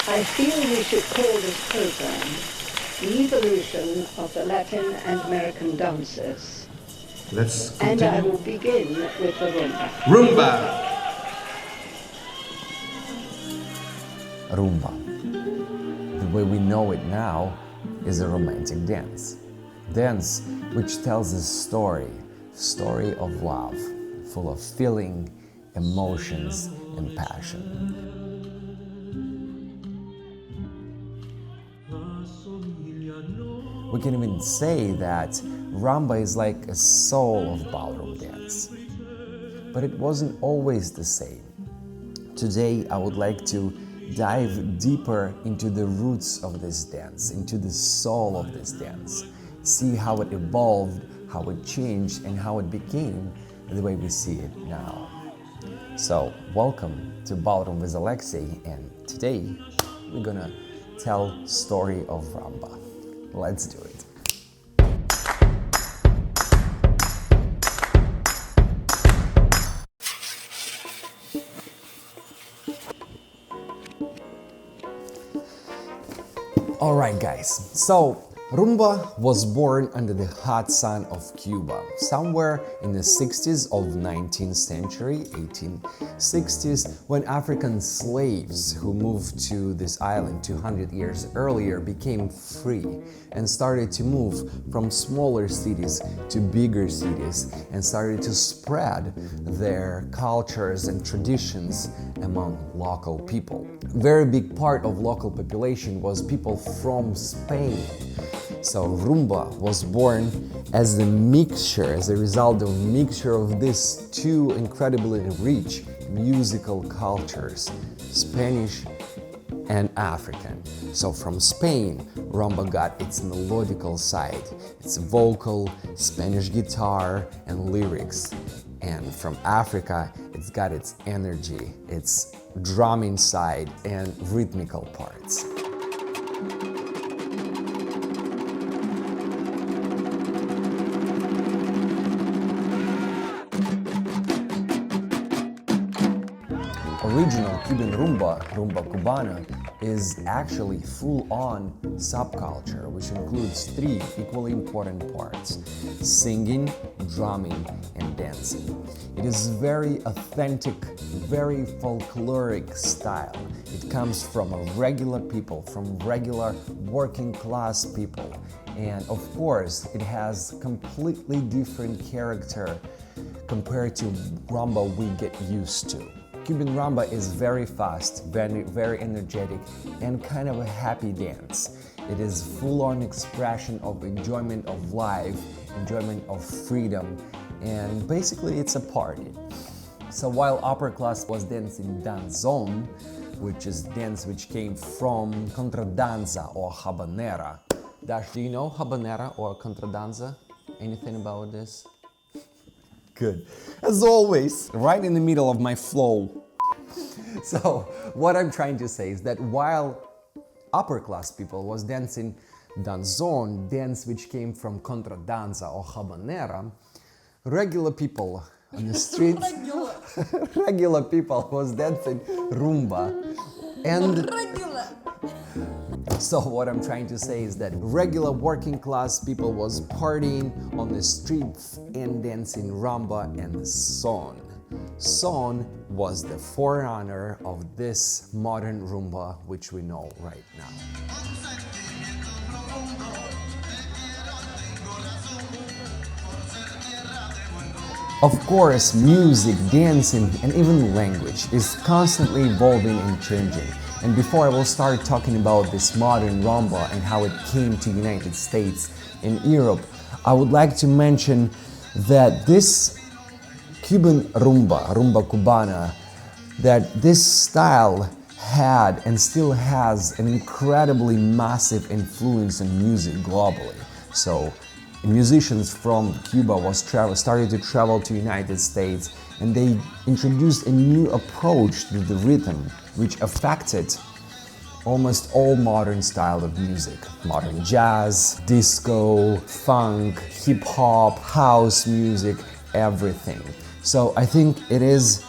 I feel we should call this program The Evolution of the Latin and American Dances. Let's continue. And I will begin with the rumba. Rumba! Rumba, the way we know it now, is a romantic dance. Dance which tells a story of love, full of feeling, emotions, and passion. We can even say that rumba is like a soul of ballroom dance. But it wasn't always the same. Today I would like to dive deeper into the roots of this dance, into the soul of this dance, see how it evolved, how it changed, and how it became the way we see it now. So, welcome to Ballroom with Alexey, and today we're gonna tell story of rumba. Let's do it. Alright guys, so rumba was born under the hot sun of Cuba, somewhere in the 60s of 19th century, 1860s, when African slaves who moved to this island 200 years earlier became free and started to move from smaller cities to bigger cities and started to spread their cultures and traditions among local people. A very big part of local population was people from Spain. So rumba was born as a mixture, as a result of mixture of these two incredibly rich musical cultures, Spanish and African. So from Spain, rumba got its melodical side, its vocal, Spanish guitar and lyrics. And from Africa, it's got its energy, its drumming side and rhythmical parts. Original Cuban rumba, rumba Cubana, is actually full-on subculture, which includes three equally important parts: singing, drumming, and dancing. It is very authentic, very folkloric style. It comes from regular people, from regular working class people. And of course, it has completely different character compared to rumba we get used to. Cuban rumba is very fast, very energetic, and kind of a happy dance. It is full-on expression of enjoyment of life, enjoyment of freedom, and basically it's a party. So while upper class was dancing danzón, which is dance which came from contradanza or habanera. Dash, do you know habanera or contradanza? Anything about this? Good. As always, right in the middle of my flow. So, what I'm trying to say is that while upper class people was dancing danzón, dance which came from contradanza or habanera, regular people on the streets, regular people was dancing rumba. And so what I'm trying to say is that regular working class people was partying on the streets and dancing rumba and son. Son was the forerunner of this modern rumba which we know right now. Of course, music, dancing, and even language is constantly evolving and changing. And before I will start talking about this modern rumba and how it came to United States and Europe, I would like to mention that this Cuban rumba, rumba cubana, that this style had and still has an incredibly massive influence on music globally. So musicians from Cuba started to travel to United States, and they introduced a new approach to the rhythm, which affected almost all modern style of music. Modern jazz, disco, funk, hip-hop, house music, everything. So I think it is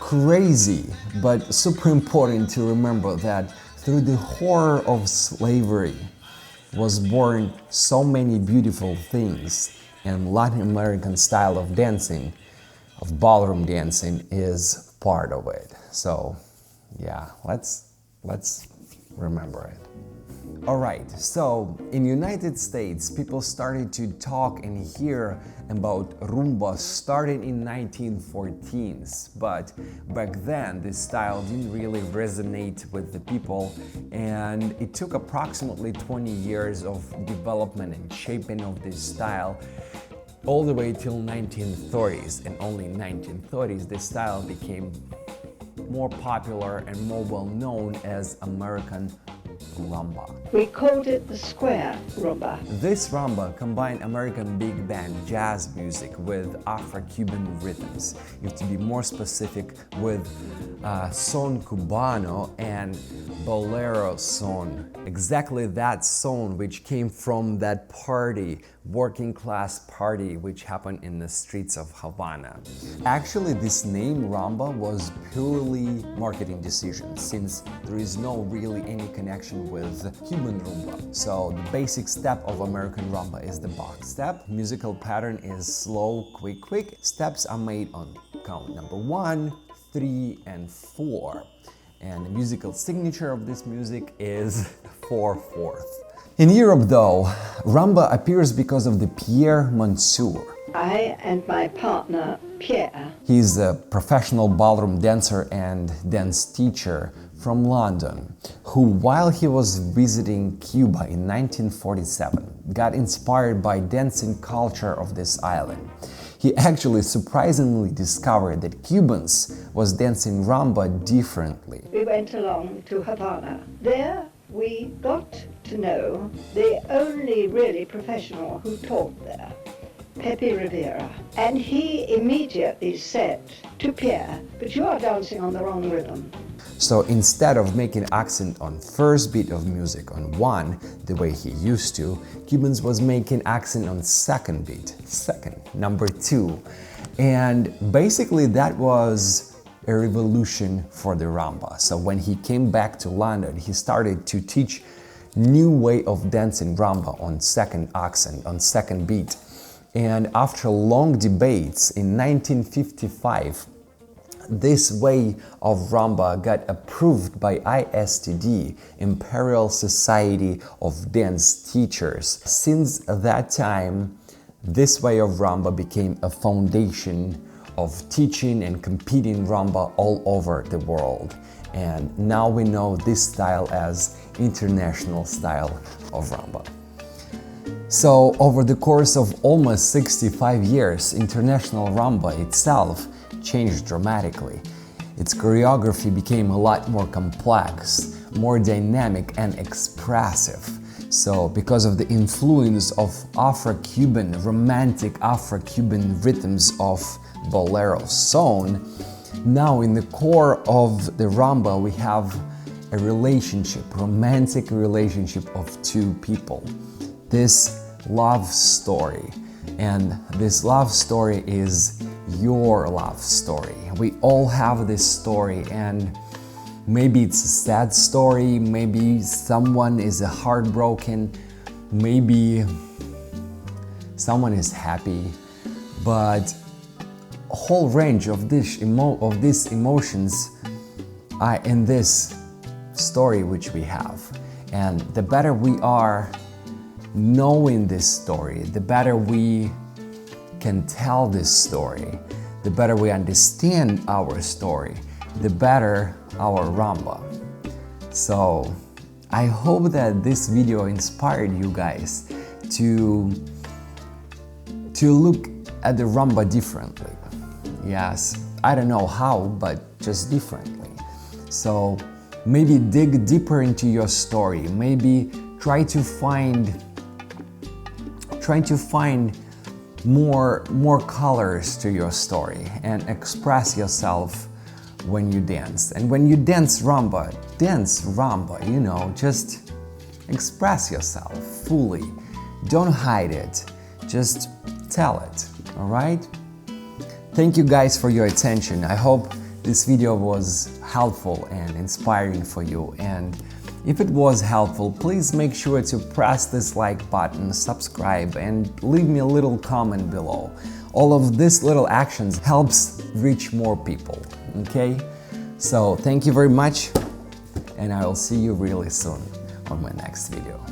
crazy, but super important to remember that Through the horror of slavery was born so many beautiful things, and Latin American style of dancing, of ballroom dancing, is part of it. So yeah, let's remember it. Alright, so in United States, people started to talk and hear about rumba starting in 1914s, but back then this style didn't really resonate with the people, and it took approximately 20 years of development and shaping of this style all the way till 1930s, and only in 1930s this style became more popular and more well known as American rumba. We called it the square rumba. This rumba combined American big band jazz music with Afro-Cuban rhythms, if to be more specific, with son cubano and bolero son. Exactly that son which came from that party, working class party, which happened in the streets of Havana. Actually, this name rumba was purely marketing decision, since there is no really any connection with Cuban rumba. So the basic step of American rumba is the box step. Musical pattern is slow, quick, quick. Steps are made on count number 1, 3, and 4. And the musical signature of this music is 4/4. In Europe though, rumba appears because of the Pierre Monsieur. I and my partner, Pierre. He's a professional ballroom dancer and dance teacher from London, who, while he was visiting Cuba in 1947, got inspired by dancing culture of this island. He actually surprisingly discovered that Cubans was dancing rumba differently. We went along to Havana. There we got to know the only really professional who taught there, Pepe Rivera. And he immediately said to Pierre, "But you are dancing on the wrong rhythm." So instead of making accent on first beat of music on 1, the way he used to, Cubans was making accent on second beat, number 2. And basically that was a revolution for the rumba. So when he came back to London, he started to teach new way of dancing rumba on second accent, on second beat. And after long debates in 1955, this way of rumba got approved by ISTD, Imperial Society of Dance Teachers. Since that time, this way of rumba became a foundation of teaching and competing rumba all over the world. And now we know this style as international style of rumba. So over the course of almost 65 years, international rumba itself changed dramatically. Its choreography became a lot more complex, more dynamic and expressive. So because of the influence of Afro-Cuban, romantic Afro-Cuban rhythms of bolero son, now in the core of the rumba we have a relationship, romantic relationship of two people. This love story, and this love story is your love story. We all have this story, and maybe it's a sad story, maybe someone is heartbroken, maybe someone is happy, but a whole range of these emotions are in this story which we have. And the better we are knowing this story, the better we can tell this story, the better we understand our story, the better our rumba. So I hope that this video inspired you guys to look at the rumba differently. Yes, I don't know how, but just differently. So maybe dig deeper into your story, maybe try to find more colors to your story and express yourself when you dance. And when you dance rumba, you know, just express yourself fully. Don't hide it, just tell it, all right? Thank you guys for your attention. I hope this video was helpful and inspiring for you, and If it was helpful, please make sure to press this like button, subscribe, and leave me a little comment below. All of these little actions helps reach more people, okay? So thank you very much, and I will see you really soon on my next video.